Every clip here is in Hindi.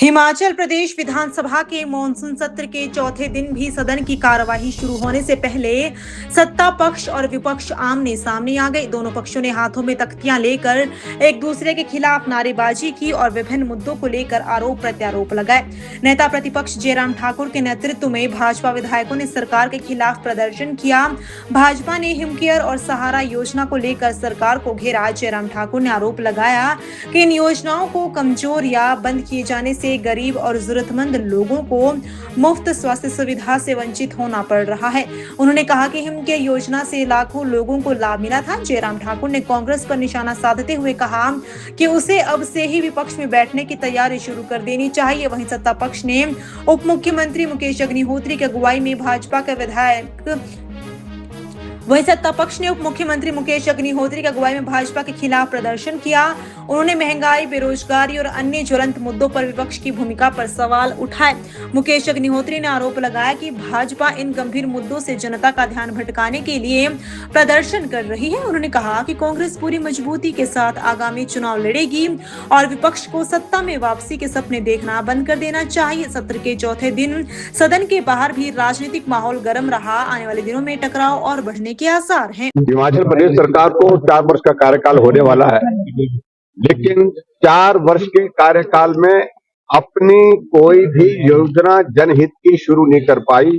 हिमाचल प्रदेश विधानसभा के मॉनसून सत्र के चौथे दिन भी सदन की कार्यवाही शुरू होने से पहले सत्ता पक्ष और विपक्ष आमने सामने आ गए। दोनों पक्षों ने हाथों में तख्तियां लेकर एक दूसरे के खिलाफ नारेबाजी की और विभिन्न मुद्दों को लेकर आरोप प्रत्यारोप लगाए। नेता प्रतिपक्ष जयराम ठाकुर के नेतृत्व में भाजपा विधायकों ने सरकार के खिलाफ प्रदर्शन किया। भाजपा ने हिमकेयर और सहारा योजना को लेकर सरकार को घेरा। जयराम ठाकुर ने आरोप लगाया कि इन योजनाओं को कमजोर या बंद किए जाने से गरीब और जरूरतमंद लोगों को मुफ्त स्वास्थ्य सुविधा से वंचित होना पड़ रहा है। उन्होंने कहा कि हिमकेयर योजना से लाखों लोगों को लाभ मिला था। जयराम ठाकुर ने कांग्रेस पर निशाना साधते हुए कहा कि उसे अब से ही विपक्ष में बैठने की तैयारी शुरू कर देनी चाहिए। वहीं सत्ता पक्ष ने उप मुख्यमंत्री मुकेश अग्निहोत्री की अगुवाई में भाजपा के भाजपा के खिलाफ प्रदर्शन किया। उन्होंने महंगाई, बेरोजगारी और अन्य ज्वलंत मुद्दों पर विपक्ष की भूमिका पर सवाल उठाए। मुकेश अग्निहोत्री ने आरोप लगाया कि भाजपा इन गंभीर मुद्दों से जनता का ध्यान भटकाने के लिए प्रदर्शन कर रही है। उन्होंने कहा कि कांग्रेस पूरी मजबूती के साथ आगामी चुनाव लड़ेगी और विपक्ष को सत्ता में वापसी के सपने देखना बंद कर देना चाहिए। सत्र के चौथे दिन सदन के बाहर भी राजनीतिक माहौल गर्म रहा। आने वाले दिनों में टकराव और बढ़ने के आसार हैं। हिमाचल प्रदेश सरकार को 4 वर्ष का कार्यकाल होने वाला है, लेकिन 4 वर्ष के कार्यकाल में अपनी कोई भी योजना जनहित की शुरू नहीं कर पाई।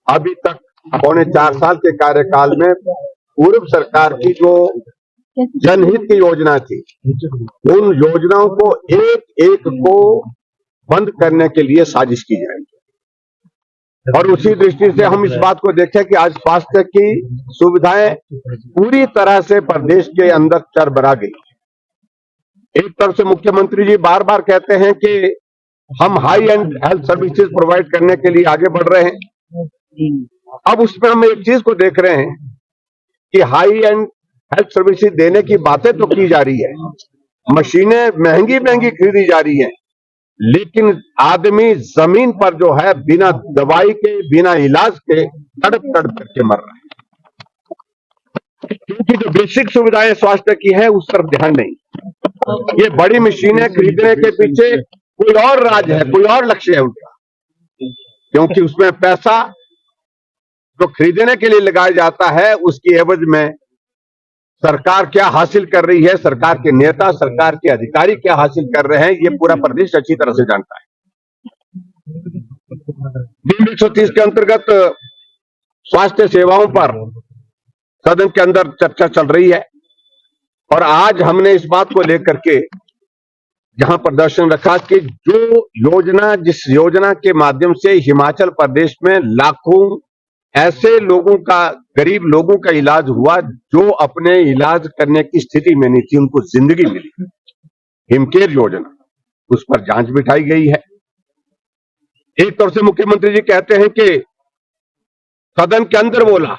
अभी तक पौने 4 साल के कार्यकाल में पूर्व सरकार की जो जनहित की योजना थी, उन योजनाओं को एक एक को बंद करने के लिए साजिश की जाएगी। और उसी दृष्टि से हम इस बात को देखें कि आज स्वास्थ्य की सुविधाएं पूरी तरह से प्रदेश के अंदर चरमरा गई। एक तरफ से मुख्यमंत्री जी बार बार कहते हैं कि हम high and health services provide करने के लिए आगे बढ़ रहे हैं। अब उसमें हम एक चीज को देख रहे हैं कि हाई एंड हेल्थ सर्विसेज देने की बातें तो की जा रही है, मशीनें महंगी महंगी खरीदी जा रही है, लेकिन आदमी जमीन पर जो है बिना दवाई के, बिना इलाज के तड़प तड़प करके मर रहा है, क्योंकि जो बेसिक सुविधाएं स्वास्थ्य की है उस तरफ ध्यान नहीं। ये बड़ी मशीनें खरीदने के पीछे कोई और राज है, कोई और लक्ष्य है उनका, क्योंकि उसमें पैसा जो खरीदने के लिए लगाया जाता है उसकी एवज में सरकार क्या हासिल कर रही है, सरकार के नेता, सरकार के अधिकारी क्या हासिल कर रहे हैं, ये पूरा प्रदेश अच्छी तरह से जानता है। बिल 130 के अंतर्गत स्वास्थ्य सेवाओं पर सदन के अंदर चर्चा चल रही है और आज हमने इस बात को लेकर के जहां प्रदर्शन रखा कि जिस योजना के माध्यम से हिमाचल प्रदेश में लाखों ऐसे लोगों का, गरीब लोगों का इलाज हुआ जो अपने इलाज करने की स्थिति में नहीं थी, उनको जिंदगी मिली, हिमकेयर योजना, उस पर जांच बिठाई गई है। एक तरफ से मुख्यमंत्री जी कहते हैं कि सदन के अंदर बोला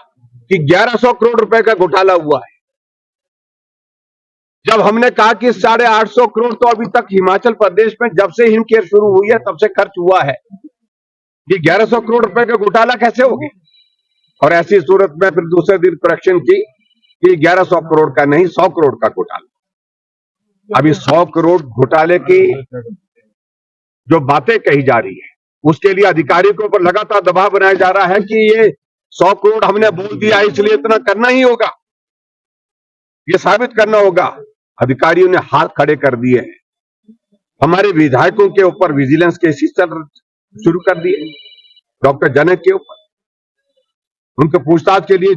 कि 1100 करोड़ रुपए का घोटाला हुआ है, जब हमने कहा कि 850 करोड़ तो अभी तक हिमाचल प्रदेश में जब से हिमकेयर शुरू हुई है तब से खर्च हुआ है, ये 1100 करोड़ रुपए का घोटाला कैसे हो गया? और ऐसी सूरत में फिर दूसरे दिन करेक्शन की कि 1100 करोड़ का नहीं, 100 करोड़ का घोटाला। अभी 100 करोड़ घोटाले की जो बातें कही जा रही है उसके लिए अधिकारियों के ऊपर लगातार दबाव बनाया जा रहा है कि ये 100 करोड़ हमने बोल दिया इसलिए इतना करना ही होगा, ये साबित करना होगा। अधिकारियों ने हाथ खड़े कर दिए हैं। हमारे विधायकों के ऊपर विजिलेंस केसेस शुरू कर दिए, डॉक्टर जनक के ऊपर उनके पूछताछ के लिए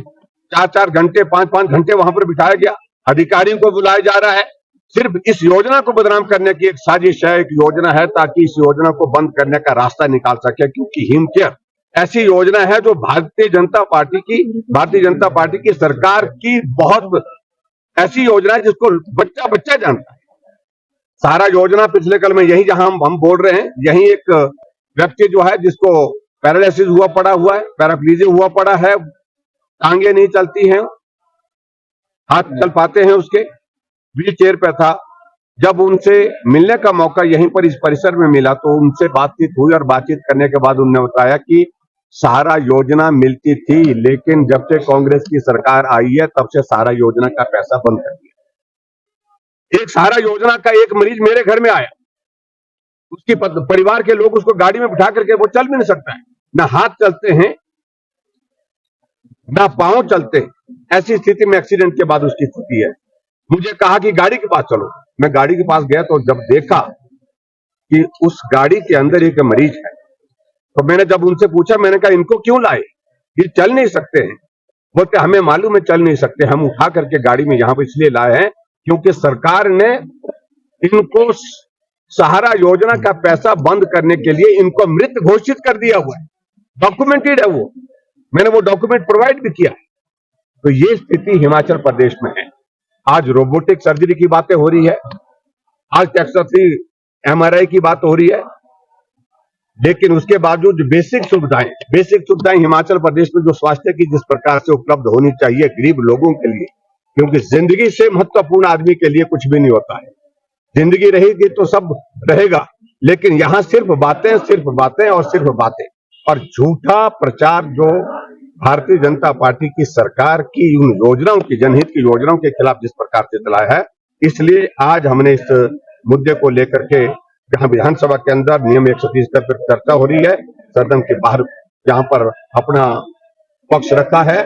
4-4 घंटे, 5-5 घंटे वहां पर बिठाया गया। अधिकारियों को बुलाया जा रहा है, सिर्फ इस योजना को बदनाम करने की एक साजिश है, एक योजना है ताकि इस योजना को बंद करने का रास्ता निकाल सके, क्योंकि हिमकेयर ऐसी योजना है जो भारतीय जनता पार्टी की सरकार की बहुत ऐसी योजना है जिसको बच्चा बच्चा जानता है। सारा योजना पिछले कल में यही जहां हम बोल रहे हैं, यही एक व्यक्ति जो है जिसको पैरालिसिस हुआ पड़ा हुआ है, पैराप्लीजिया हुआ पड़ा है, टांगे नहीं चलती हैं, हाथ चल पाते हैं, उसके व्हील चेयर पे था। जब उनसे मिलने का मौका यहीं पर इस परिसर में मिला तो उनसे बातचीत हुई और बातचीत करने के बाद उन्होंने बताया कि सहारा योजना मिलती थी, लेकिन जब से कांग्रेस की सरकार आई है तब से सहारा योजना का पैसा बंद कर दिया। एक सहारा योजना का एक मरीज मेरे घर में आया, उसकी परिवार के लोग उसको गाड़ी में बिठा करके, वो चल भी नहीं सकता है, ना हाथ चलते हैं ना पांव चलते हैं। ऐसी स्थिति में एक्सीडेंट के बाद उसकी स्थिति है। मुझे कहा कि गाड़ी के पास चलो, मैं गाड़ी के पास गया तो जब देखा कि उस गाड़ी के अंदर एक मरीज है, तो मैंने जब उनसे पूछा, मैंने कहा इनको क्यों लाए, ये चल नहीं सकते हैं। बोलते हमें मालूम है चल नहीं सकते, हम उठा करके गाड़ी में यहां पर इसलिए लाए हैं क्योंकि सरकार ने इनको सहारा योजना का पैसा बंद करने के लिए इनको मृत घोषित कर दिया हुआ है, डॉक्यूमेंटेड है वो, मैंने वो डॉक्यूमेंट प्रोवाइड भी किया है। तो ये स्थिति हिमाचल प्रदेश में है। आज रोबोटिक सर्जरी की बातें हो रही है, आज टेक्सा फ्री MRI की बात हो रही है, लेकिन उसके बावजूद जो बेसिक सुविधाएं हिमाचल प्रदेश में जो स्वास्थ्य की जिस प्रकार से उपलब्ध होनी चाहिए गरीब लोगों के लिए, क्योंकि जिंदगी से महत्वपूर्ण आदमी के लिए कुछ भी नहीं होता है। जिंदगी रहेगी तो सब रहेगा, लेकिन यहां सिर्फ बातें और सिर्फ बातें और झूठा प्रचार जो भारतीय जनता पार्टी की सरकार की उन योजनाओं की, जनहित की योजनाओं के खिलाफ जिस प्रकार से चलाया है, इसलिए आज हमने इस मुद्दे को लेकर के जहां विधानसभा के अंदर नियम 130 पर चर्चा हो रही है, सदन के बाहर जहां पर अपना पक्ष रखा है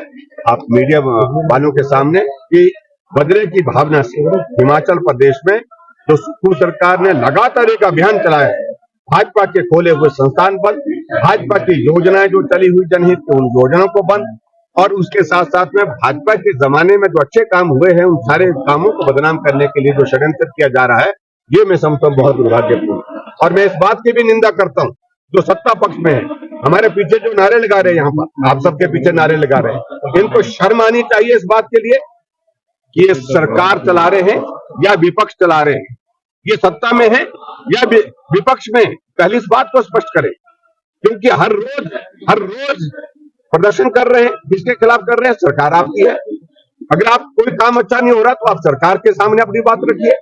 आप मीडिया वालों के सामने कि बदले की भावना से हिमाचल प्रदेश में जो सुखू सरकार ने लगातार एक अभियान चलाया है, भाजपा के खोले हुए संस्थान बंद, भाजपा की योजनाएं जो चली हुई जनहित की उन योजनाओं को बंद, और उसके साथ साथ में भाजपा के जमाने में जो अच्छे काम हुए हैं उन सारे कामों को बदनाम करने के लिए जो षड्यंत्र किया जा रहा है, ये मैं समझता हूं बहुत दुर्भाग्यपूर्ण। और मैं इस बात की भी निंदा करता हूं जो सत्ता पक्ष में है, हमारे पीछे जो नारे लगा रहे हैं, यहाँ पर आप सबके पीछे नारे लगा रहे हैं, इनको शर्म आनी चाहिए इस बात के लिए कि ये सरकार चला रहे हैं या विपक्ष चला रहे हैं, ये सत्ता में है या विपक्ष में है, पहली इस बात को स्पष्ट करें। क्योंकि हर रोज प्रदर्शन कर रहे हैं, किसके खिलाफ कर रहे हैं, सरकार आपकी है। अगर आप कोई काम अच्छा नहीं हो रहा तो आप सरकार के सामने अपनी बात रखिए,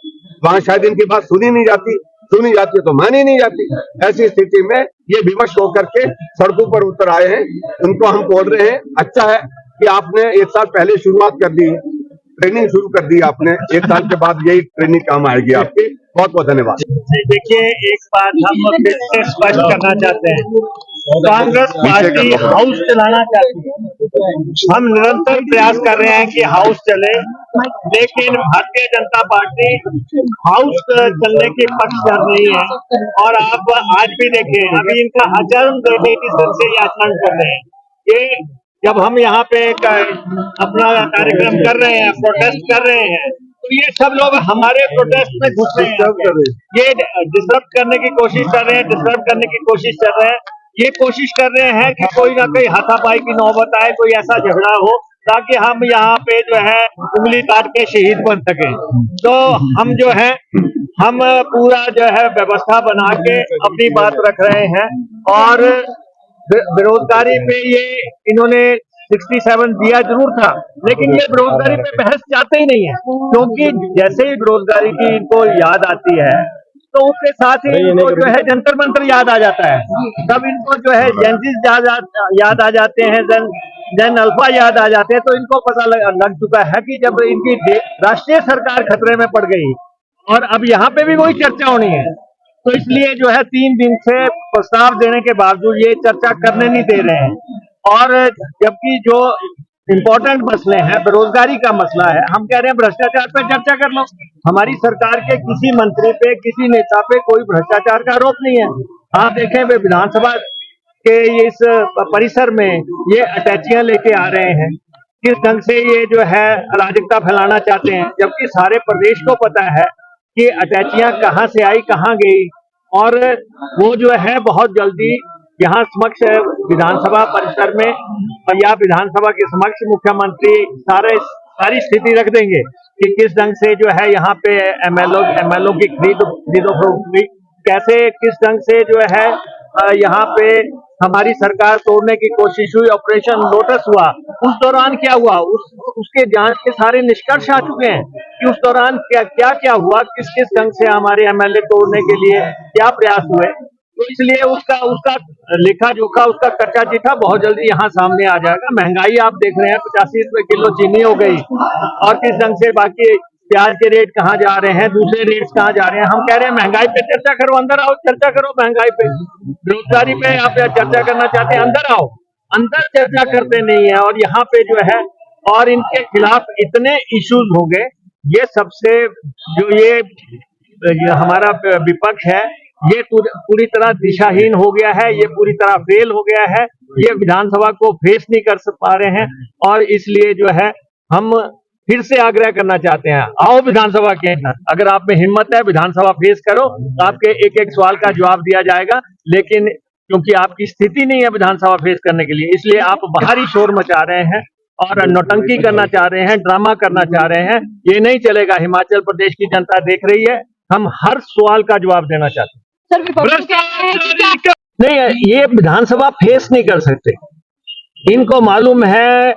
वहां शायद इनकी बात सुनी जाती तो मानी नहीं जाती। ऐसी स्थिति में ये विवश होकर के सड़कों पर उतर आए हैं, उनको हम बोल रहे हैं अच्छा है कि आपने 1 साल पहले शुरुआत कर दी, ट्रेनिंग शुरू कर दी आपने, 1 साल के बाद यही ट्रेनिंग काम आएगी आपकी। बहुत बहुत धन्यवाद। देखिए, एक बात हम फिर से स्पष्ट करना चाहते हैं, कांग्रेस पार्टी हाउस चलाना चाहती है। हम निरंतर प्रयास कर रहे हैं कि हाउस चले, लेकिन भारतीय जनता पार्टी हाउस चलने के पक्षधर नहीं है। और आप आज भी देखें, अभी इनका आचरण से आचरण कर रहे हैं। ये जब हम यहाँ पे अपना कार्यक्रम कर रहे हैं, प्रोटेस्ट कर रहे हैं, तो ये सब लोग हमारे प्रोटेस्ट में घुस रहे हैं, ये डिस्टर्ब करने की कोशिश कर रहे हैं, ये कोशिश कर रहे हैं कि कोई ना कोई हाथापाई की नौबत आए, कोई ऐसा झगड़ा हो ताकि हम यहाँ पे जो है उंगली काट के शहीद बन सके। तो हम जो है हम पूरा जो है व्यवस्था बना के अपनी बात रख रहे हैं। और बेरोजगारी पे ये इन्होंने 67 दिया जरूर था, लेकिन ये बेरोजगारी पे बहस चाहते ही नहीं है, क्योंकि जैसे ही बेरोजगारी की इनको याद आती है तो उसके साथ ही इनको जो है जंतर मंतर याद आ जाता है। तब इनको जो है जेंसिस याद आ जाते हैं, जन अल्फा याद आ जाते हैं। तो इनको पता लग चुका है कि जब इनकी राष्ट्रीय सरकार खतरे में पड़ गई और अब यहाँ पे भी वही चर्चा होनी है, तो इसलिए जो है 3 दिन से प्रस्ताव देने के बावजूद ये चर्चा करने नहीं दे रहे हैं। और जबकि जो इम्पोर्टेंट मसले हैं, बेरोजगारी का मसला है, हम कह रहे हैं भ्रष्टाचार पे चर्चा कर लो। हमारी सरकार के किसी मंत्री पे, किसी नेता पे कोई भ्रष्टाचार का आरोप नहीं है। आप देखें, वे विधानसभा के इस परिसर में ये अटैचियां लेके आ रहे हैं, किस ढंग से ये जो है अराजकता फैलाना चाहते हैं, जबकि सारे प्रदेश को पता है कि अटैचियां कहाँ से आई, कहाँ गई। और वो जो है बहुत जल्दी यहाँ समक्ष विधानसभा परिसर में या विधानसभा के समक्ष मुख्यमंत्री सारी स्थिति रख देंगे कि किस ढंग से जो है यहाँ पे एमएलओ की खरीदो हुई, कैसे किस ढंग से जो है यहाँ पे हमारी सरकार तोड़ने की कोशिश हुई, ऑपरेशन लोटस हुआ। उस दौरान क्या हुआ, उसके जांच के सारे निष्कर्ष आ चुके हैं कि उस दौरान क्या हुआ, किस ढंग से हमारे एमएलए तोड़ने के लिए क्या प्रयास हुए। तो इसलिए उसका लेखा जोखा, उसका कच्चा चिट्ठा बहुत जल्दी यहाँ सामने आ जाएगा। महंगाई आप देख रहे हैं, 85 रुपए किलो चीनी हो गई, और किस ढंग से बाकी प्याज के रेट कहाँ जा रहे हैं, दूसरे रेट्स कहाँ जा रहे हैं। हम कह रहे हैं महंगाई पे चर्चा करो, अंदर आओ चर्चा करो महंगाई पे, बेरोजगारी पे आप चर्चा करना चाहते हैं, अंदर आओ। अंदर चर्चा करते नहीं है और यहाँ पे जो है, और इनके खिलाफ इतने इश्यूज हो गए। ये सबसे जो ये हमारा विपक्ष है, ये पूरी तरह दिशाहीन हो गया है, ये पूरी तरह फेल हो गया है, ये विधानसभा को फेस नहीं कर पा रहे हैं। और इसलिए जो है हम फिर से आग्रह करना चाहते हैं, आओ विधानसभा के अंदर, अगर आप में हिम्मत है विधानसभा फेस करो, आपके एक एक सवाल का जवाब दिया जाएगा। लेकिन क्योंकि आपकी स्थिति नहीं है विधानसभा फेस करने के लिए, इसलिए आप बाहरी शोर मचा रहे हैं और नौटंकी करना चाह रहे हैं, ड्रामा करना चाह रहे हैं। ये नहीं चलेगा। हिमाचल प्रदेश की जनता देख रही है, हम हर सवाल का जवाब देना चाहते हैं। सर, विपक्ष कह रहे हैं कि क्या नहीं, ये विधानसभा फेस नहीं कर सकते। इनको मालूम है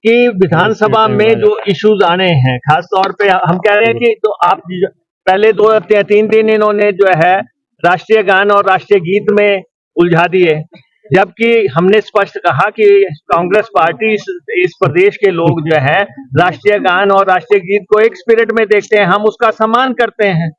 कि विधानसभा में जो इश्यूज आने हैं, खास तौर पे हम कह रहे हैं कि तो आप पहले 2-3 दिन इन्होंने जो है राष्ट्रीय गान और राष्ट्रीय गीत में उलझा दिए, जबकि हमने स्पष्ट कहा कि कांग्रेस पार्टी इस प्रदेश के लोग जो है राष्ट्रीय गान और राष्ट्रीय गीत को एक स्पिरिट में देखते हैं, हम उसका सम्मान करते हैं।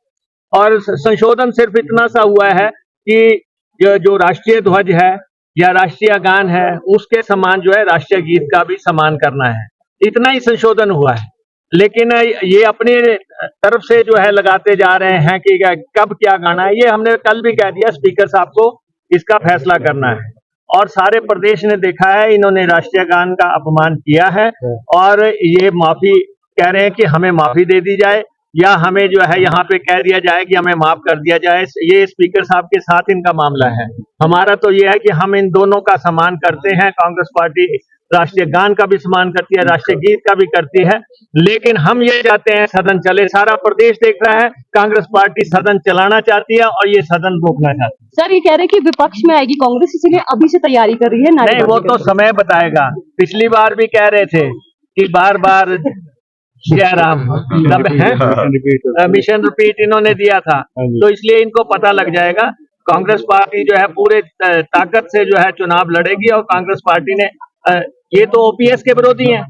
और संशोधन सिर्फ इतना सा हुआ है कि जो राष्ट्रीय ध्वज है या राष्ट्रीय गान है, उसके समान जो है राष्ट्रीय गीत का भी सम्मान करना है, इतना ही संशोधन हुआ है। लेकिन ये अपनी तरफ से जो है लगाते जा रहे हैं कि कब क्या गाना है। ये हमने कल भी कह दिया, स्पीकर साहब को इसका फैसला करना है। और सारे प्रदेश ने देखा है, इन्होंने राष्ट्रीय गान का अपमान किया है और ये माफी कह रहे हैं कि हमें माफी दे दी जाए या हमें जो है यहाँ पे कह दिया जाए कि हमें माफ कर दिया जाए। ये स्पीकर साहब के साथ इनका मामला है। हमारा तो ये है कि हम इन दोनों का सम्मान करते हैं। कांग्रेस पार्टी राष्ट्रीय गान का भी सम्मान करती है, राष्ट्रीय गीत का भी करती है, लेकिन हम ये चाहते हैं सदन चले। सारा प्रदेश देख रहा है, कांग्रेस पार्टी सदन चलाना चाहती है और ये सदन रोकना चाहती है। सर, ये कह रहे हैं कि विपक्ष में आएगी कांग्रेस, इसीलिए अभी से तैयारी कर रही है। नहीं, वो तो समय बताएगा। पिछली बार भी कह रहे थे कि बार बार जयराम तब है मिशन रिपीट इन्होंने दिया था, तो इसलिए इनको पता लग जाएगा। कांग्रेस पार्टी जो है पूरे ताकत से जो है चुनाव लड़ेगी और कांग्रेस पार्टी ने ये तो ओपीएस के विरोधी हैं।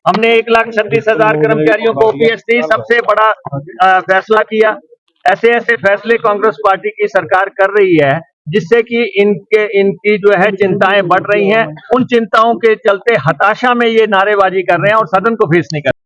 हमने 1,36,000 कर्मचारियों को ओपीएस दी, सबसे बड़ा फैसला किया। ऐसे ऐसे फैसले कांग्रेस पार्टी की सरकार कर रही है जिससे कि इनकी जो है चिंताएं बढ़ रही हैं। उन चिंताओं के चलते हताशा में ये नारेबाजी कर रहे हैं और सदन को फेस नहीं कर रहे।